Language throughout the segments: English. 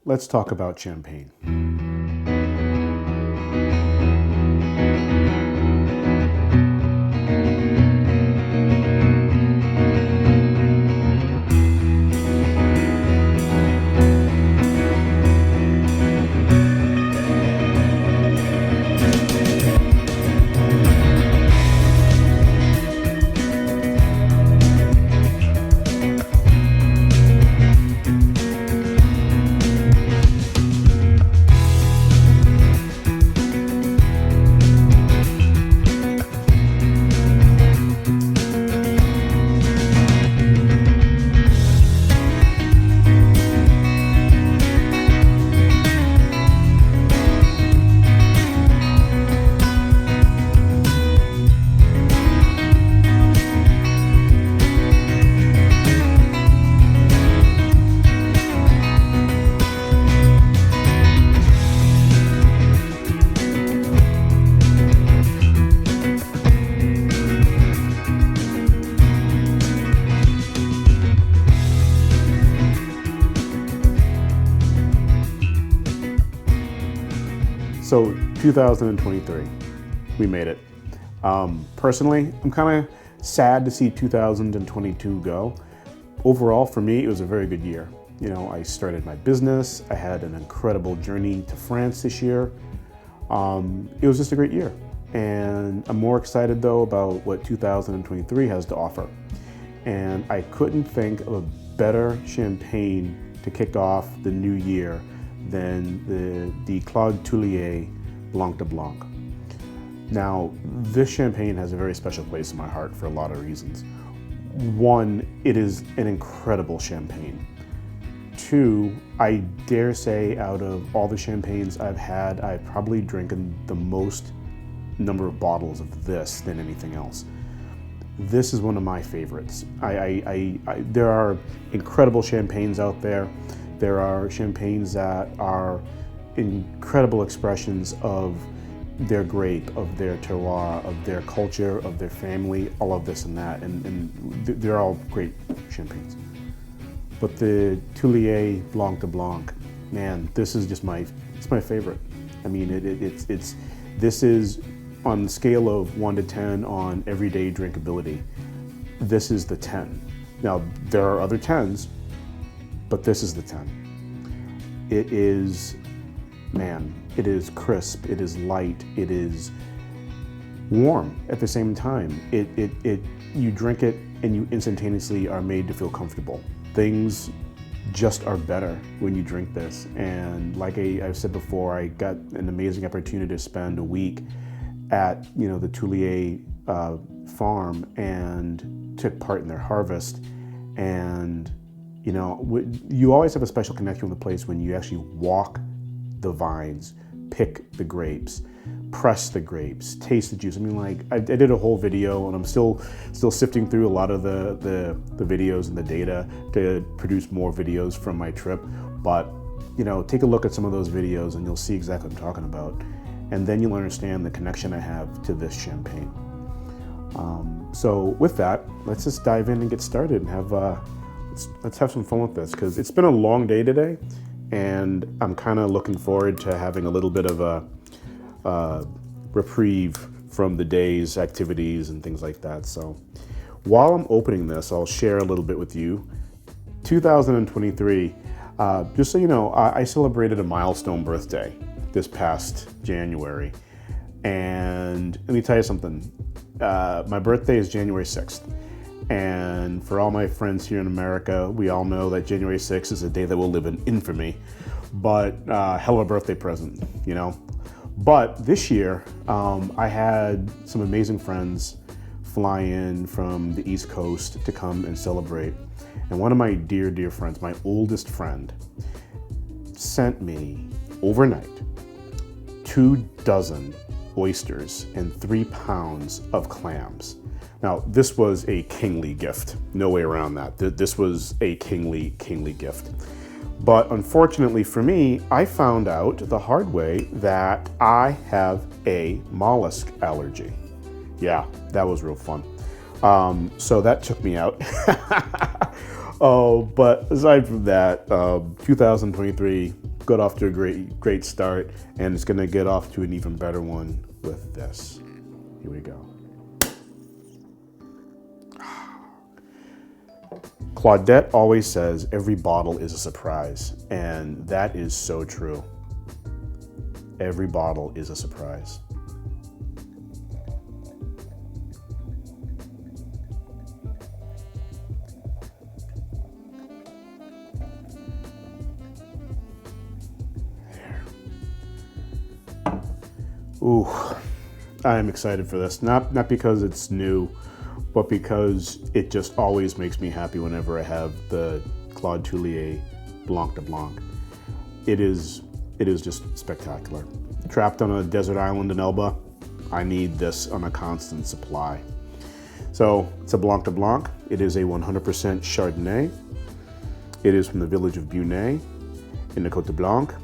let's talk about champagne. So 2023, we made it. Personally, I'm kind of sad to see 2022 go. Overall, for me, it was a very good year. You know, I started my business. I had an incredible journey to France this year. It was just a great year. And I'm more excited though about what 2023 has to offer. And I couldn't think of a better champagne to kick off the new year than the Claude Thuillier Blanc de Blanc. Now, this champagne has a very special place in my heart for a lot of reasons. One, it is an incredible champagne. Two, I dare say out of all the champagnes I've had, I've probably drinking the most number of bottles of this than anything else. This is one of my favorites. There are incredible champagnes out there. There are champagnes that are incredible expressions of their grape, of their terroir, of their culture, of their family, all of this and that, and they're all great champagnes. But the Thuillier Blanc de Blanc, man, this is just it's my favorite. I mean, this is on the scale of 1 to 10 on everyday drinkability. This is the 10. Now, there are other 10s, but this is the 10. It is, man, it is crisp, it is light, it is warm at the same time. You drink it and you instantaneously are made to feel comfortable. Things just are better when you drink this. And like I've said before, I got an amazing opportunity to spend a week at the Thuillier farm and took part in their harvest. And you always have a special connection with the place when you actually walk the vines, pick the grapes, press the grapes, taste the juice. I mean, like I did a whole video, and I'm still sifting through a lot of the videos and the data to produce more videos from my trip. But take a look at some of those videos, and you'll see exactly what I'm talking about. And then you'll understand the connection I have to this champagne. So with that, let's just dive in and get started and have let's have some fun with this, because it's been a long day today, and I'm kind of looking forward to having a little bit of a reprieve from the day's activities and things like that. So while I'm opening this, I'll share a little bit with you. 2023, just so you know, I celebrated a milestone birthday this past January. And let me tell you something, my birthday is January 6th. And for all my friends here in America, we all know that January 6th is a day that will live in infamy, but hell of a birthday present, But this year, I had some amazing friends fly in from the East Coast to come and celebrate. And one of my dear, dear friends, my oldest friend, sent me overnight 24 oysters and 3 pounds of clams. Now, this was a kingly gift. No way around that. This was a kingly gift. But unfortunately for me, I found out the hard way that I have a mollusk allergy. Yeah, that was real fun. So that took me out. Oh, but aside from that, 2023 got off to a great start, and it's gonna get off to an even better one with this. Here we go. Claudette always says every bottle is a surprise, and that is so true. Every bottle is a surprise. Ooh, I am excited for this. Not because it's new, but because it just always makes me happy whenever I have the Claude Thuillier Blanc de Blanc. It is just spectacular. Trapped on a desert island in Elba, I need this on a constant supply. So it's a Blanc de Blanc. It is a 100% Chardonnay. It is from the village of Beaunay in the Côte de Blanc,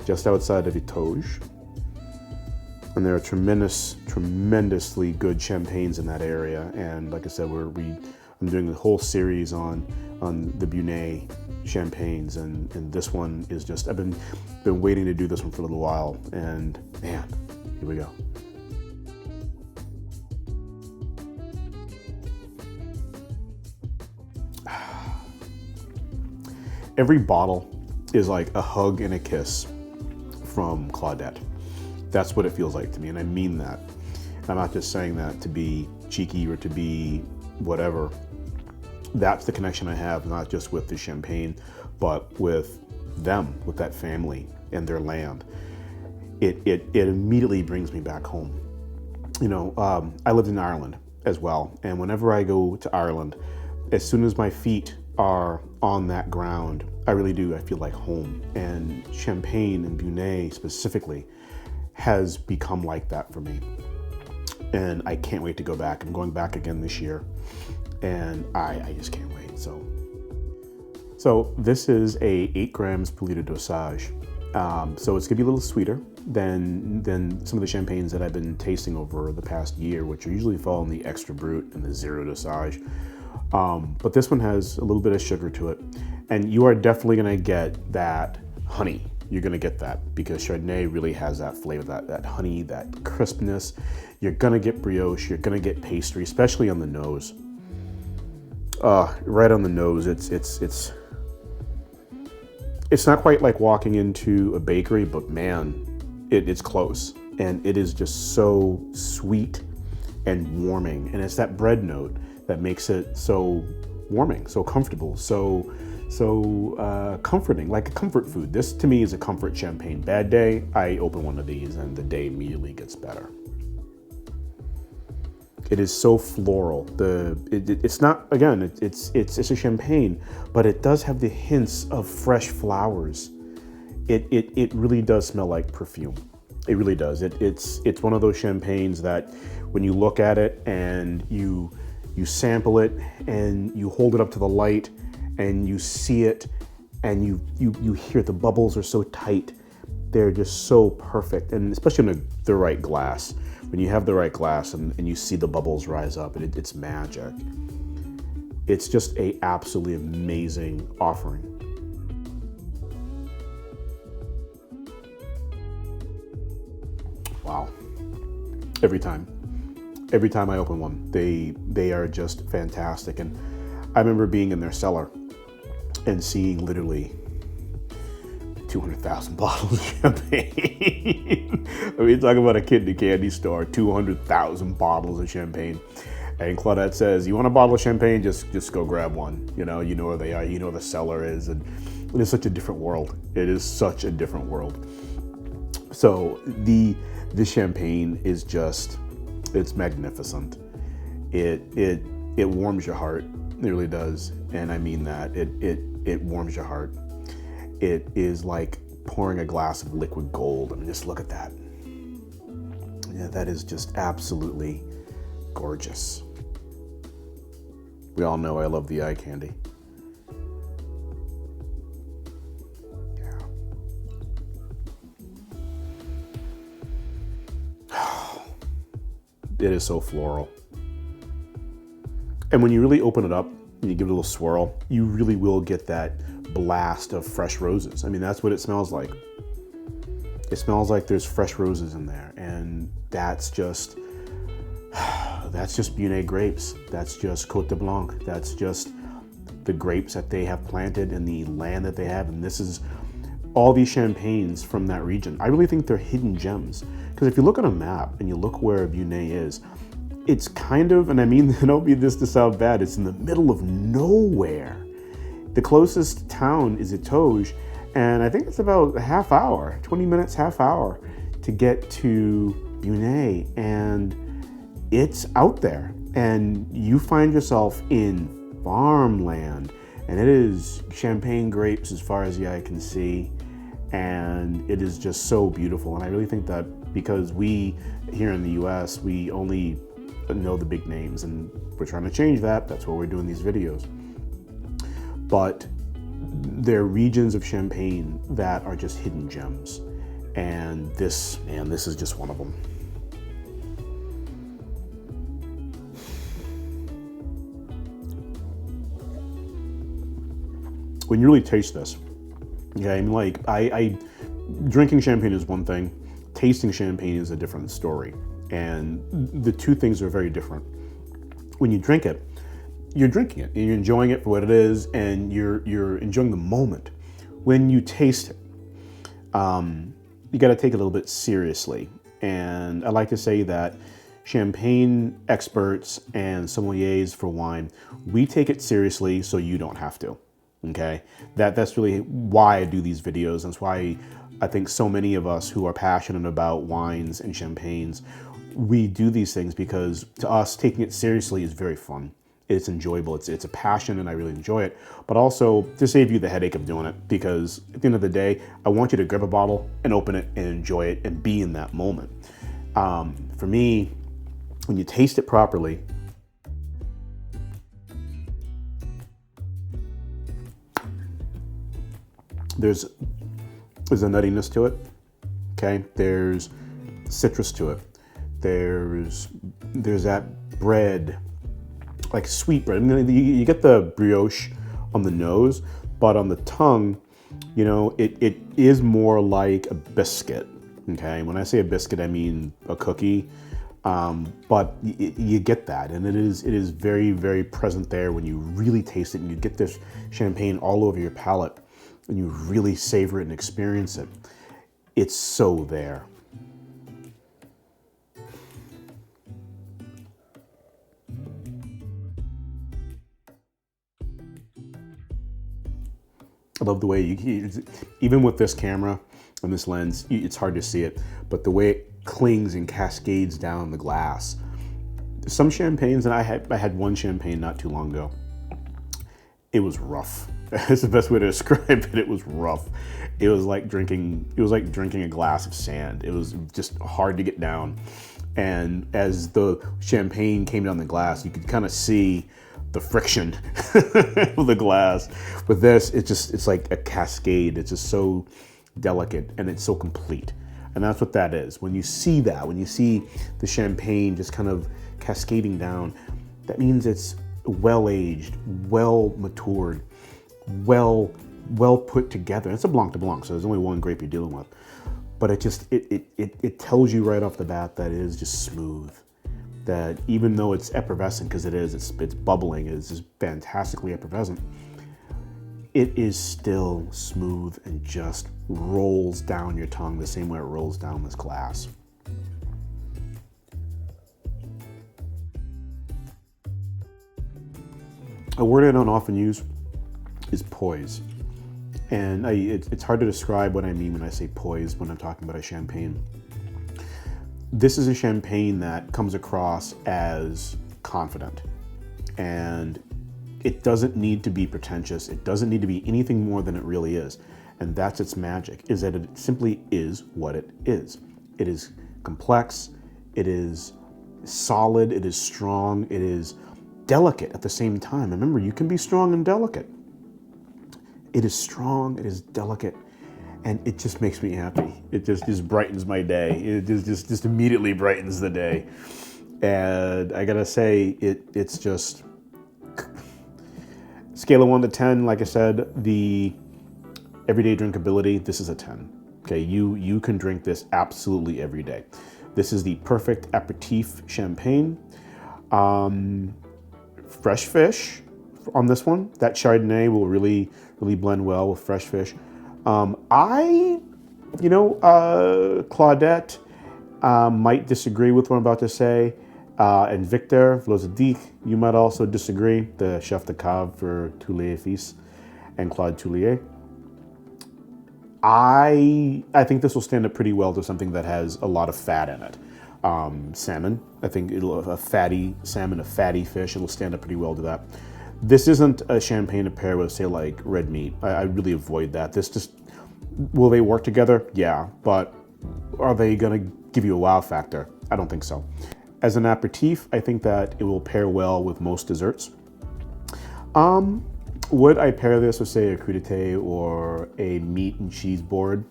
just outside of Itoge. And there are tremendously good champagnes in that area. And like I said, I'm doing a whole series on the Beaunay champagnes, and this one is just, I've been waiting to do this one for a little while, and man, here we go. Every bottle is like a hug and a kiss from Claudette. That's what it feels like to me, and I mean that. I'm not just saying that to be cheeky or to be whatever. That's the connection I have, not just with the champagne, but with them, with that family and their land. It immediately brings me back home. You know, I lived in Ireland as well, and whenever I go to Ireland, as soon as my feet are on that ground, I really do, I feel like home. And Champagne and Beaunay specifically has become like that for me. And I can't wait to go back. I'm going back again this year, and I just can't wait. So this is a 8 grams per liter dosage. So it's gonna be a little sweeter than some of the champagnes that I've been tasting over the past year, which usually fall in the extra brut and the 0 dosage. But this one has a little bit of sugar to it, and you are definitely gonna get that honey. You're gonna get that because Chardonnay really has that flavor, that honey, that crispness. You're gonna get brioche, you're gonna get pastry, especially on the nose. Right on the nose, it's not quite like walking into a bakery, but man, it's close. And it is just so sweet and warming. And it's that bread note that makes it so warming, so comfortable, so comforting, like a comfort food. This to me is a comfort champagne. Bad day, I open one of these and the day immediately gets better. It is so floral. It's not, again, it's a champagne, but it does have the hints of fresh flowers. It really does smell like perfume. It really does. It's one of those champagnes that when you look at it and you sample it and you hold it up to the light and you see it and you hear the bubbles are so tight. They're just so perfect, and especially in the right glass. When you have the right glass and you see the bubbles rise up, it's magic. It's just a absolutely amazing offering. Wow. Every time I open one, they are just fantastic. And I remember being in their cellar and seeing literally 200,000 bottles of champagne. I mean, talk about a kid in a candy store, 200,000 bottles of champagne. And Claudette says, you want a bottle of champagne? Just go grab one. You know where they are, you know where the cellar is. And it is such a different world. It is such a different world. So this champagne is just, it's magnificent. It warms your heart. It really does. And I mean that. It warms your heart. It is like pouring a glass of liquid gold. I mean, just look at that. Yeah, that is just absolutely gorgeous. We all know I love the eye candy. Yeah. It is so floral. And when you really open it up and you give it a little swirl, you really will get that blast of fresh roses. I mean, that's what it smells like. It smells like there's fresh roses in there, and that's just Beaunay grapes. That's just Côte de Blanc. That's just the grapes that they have planted and the land that they have. And this is all these champagnes from that region. I really think they're hidden gems, because if you look on a map and you look where Beaunay is, it's kind of, and I mean, I don't mean this to sound bad, it's in the middle of nowhere. The closest town is Etoge, and I think it's about a half hour, 20 minutes, half hour to get to Beaunay, and it's out there. And you find yourself in farmland, and it is champagne grapes as far as the eye can see, and it is just so beautiful. And I really think that because we here in the US, we only know the big names, and we're trying to change that. That's why we're doing these videos. But there are regions of Champagne that are just hidden gems, and this is just one of them. When you really taste this, okay, I mean, like, I drinking champagne is one thing, tasting champagne is a different story, and the two things are very different. When you drink it, you're drinking it and you're enjoying it for what it is, and you're enjoying the moment. When you taste it, you got to take it a little bit seriously. And I like to say that champagne experts and sommeliers for wine, we take it seriously so you don't have to. Okay, that's really why I do these videos. That's why I think so many of us who are passionate about wines and champagnes, we do these things, because to us, taking it seriously is very fun. It's enjoyable. It's a passion, and I really enjoy it. But also to save you the headache of doing it, because at the end of the day, I want you to grab a bottle and open it and enjoy it and be in that moment. For me, when you taste it properly, there's a nuttiness to it, okay? There's citrus to it. There's that bread, like sweet bread. I mean, you get the brioche on the nose, but on the tongue, you know, it is more like a biscuit, okay? When I say a biscuit, I mean a cookie, but you get that, and it is very, very present there when you really taste it, and you get this champagne all over your palate, and you really savor it and experience it. It's so there. I love the way even with this camera and this lens, it's hard to see it, but the way it clings and cascades down the glass. Some champagnes, and I had one champagne not too long ago. It was rough. That's the best way to describe it. It was rough. It was like drinking a glass of sand. It was just hard to get down. And as the champagne came down the glass, you could kind of see the friction of the glass. With this, it's like a cascade. It's just so delicate, and it's so complete. And that's what that is. When you see that, when you see the champagne just kind of cascading down, that means it's well-aged, well-matured, well put together. It's a Blanc de Blanc, so there's only one grape you're dealing with. But it tells you right off the bat that it is just smooth. That even though it's effervescent, because it's bubbling, it's just fantastically effervescent, it is still smooth and just rolls down your tongue the same way it rolls down this glass. A word I don't often use is poise. And it's hard to describe what I mean when I say poise when I'm talking about a champagne. This is a champagne that comes across as confident, and it doesn't need to be pretentious. It doesn't need to be anything more than it really is. And that's its magic, is that it simply is what it is. It is complex, it is solid, it is strong, it is delicate at the same time. Remember, you can be strong and delicate. It is strong, it is delicate, and it just makes me happy. It just brightens my day. It just immediately brightens the day. And I gotta say, it's just, Scale of 1 to 10, like I said, the everyday drinkability, this is a 10. Okay, you can drink this absolutely every day. This is the perfect aperitif champagne. Fresh fish on this one. That Chardonnay will really blend well with fresh fish. Claudette might disagree with what I'm about to say. And Victor Vlozadic, you might also disagree, the chef de cave for Thuillier Fils and Claude Thuillier. I think this will stand up pretty well to something that has a lot of fat in it. Salmon, I think a fatty salmon, a fatty fish, it'll stand up pretty well to that. This isn't a champagne to pair with, say, like red meat. I really avoid that. This just, will they work together? Yeah, but are they gonna give you a wow factor? I don't think so. As an aperitif, I think that it will pair well with most desserts. Would I pair this with, say, a crudité or a meat and cheese board?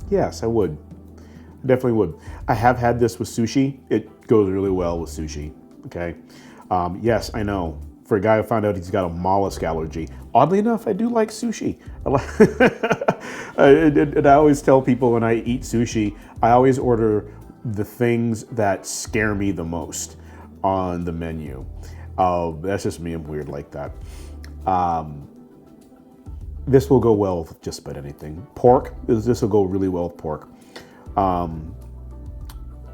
Yes, I would. I definitely would. I have had this with sushi. It goes really well with sushi, okay? Yes, I know. For a guy who found out he's got a mollusk allergy, oddly enough, I do like sushi. And I always tell people when I eat sushi, I always order the things that scare me the most on the menu. That's just me, I'm weird like that. This will go well with just about anything. Pork, this will go really well with pork.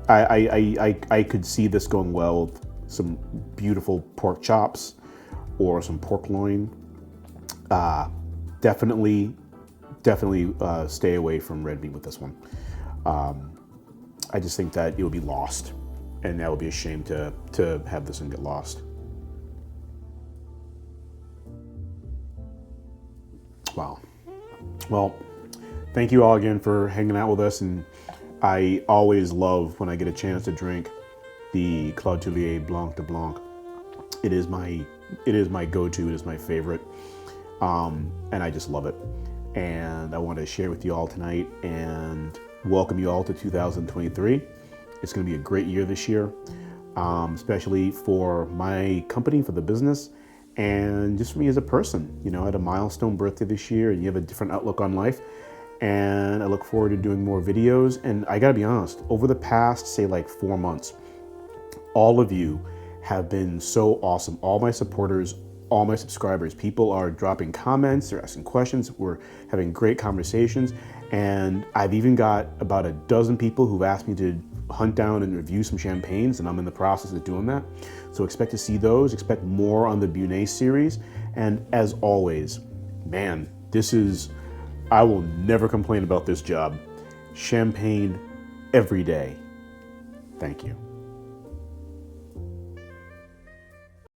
I could see this going well with some beautiful pork chops or some pork loin. Definitely stay away from red meat with this one. I just think that it would be lost, and that would be a shame to have this one get lost. Wow. Well, thank you all again for hanging out with us, and I always love when I get a chance to drink the Claude Thuillier Blanc de Blanc. It is my go-to, it is my favorite, and I just love it. And I want to share with you all tonight and welcome you all to 2023. It's going to be a great year this year, especially for my company, for the business, and just for me as a person. You know, I had a milestone birthday this year, and you have a different outlook on life. And I look forward to doing more videos. And I gotta be honest, over the past, say, like 4 months, all of you have been so awesome. All my supporters, all my subscribers, people are dropping comments, they're asking questions, we're having great conversations. And I've even got about a dozen people who've asked me to hunt down and review some champagnes, and I'm in the process of doing that. So expect to see those, expect more on the Beaunay series. And as always, man, I will never complain about this job. Champagne every day. Thank you.